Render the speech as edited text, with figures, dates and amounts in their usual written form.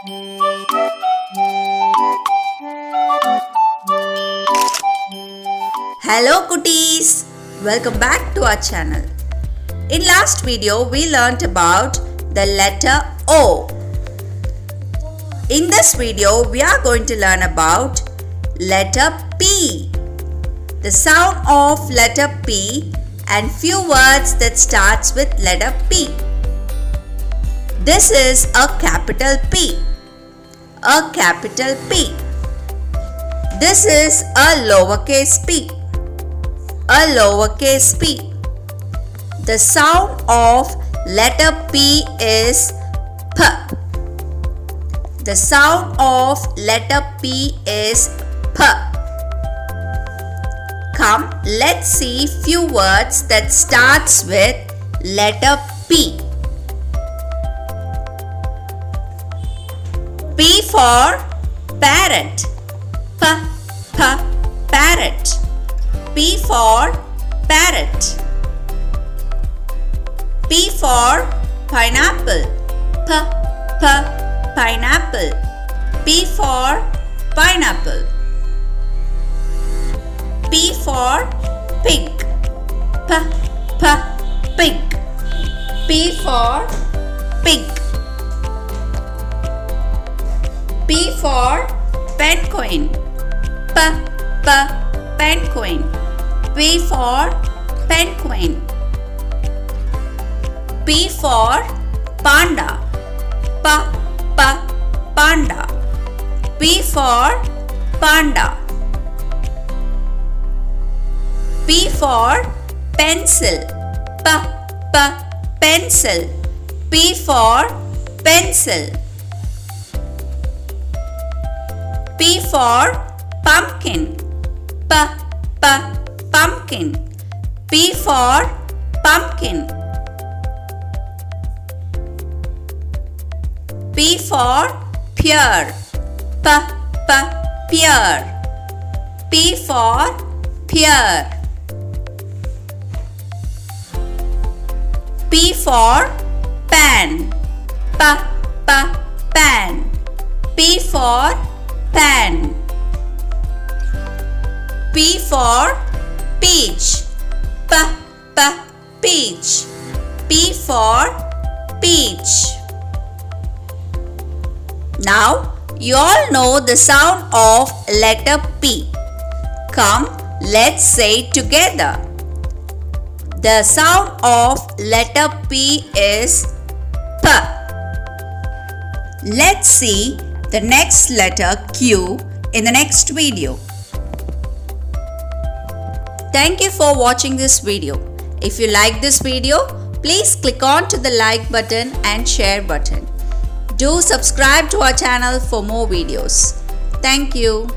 Hello cuties! Welcome back to our channel. In last video we learnt about the letter O. In this video we are going to learn about letter P. The sound of letter P and few words that starts with letter P. This is a capital P. A capital P. This is a lowercase p. A lowercase p. The sound of letter P is P. The sound of letter P is P. Come, let's see few words that starts with letter P. P for parrot. Parrot. P for parrot. P for pineapple. Pineapple. P for pineapple. P for pig. Pig. P for pig. P for penguin. Penguin. P for penguin. P for panda. Panda. P for panda. P for pencil. Pencil. P for pencil. P for pumpkin. Pumpkin. P for pumpkin. P for pear. Pear. P for pear. P for pan. Pan. P for pan. P for peach. Peach. P for peach. Now you all know the sound of letter P. Come, let's say it together. The sound of letter P is P. Let's see the next letter Q in the next video. Thank you for watching this video. If you like this video, please click on to the like button and share button. Do subscribe to our channel for more videos. Thank you.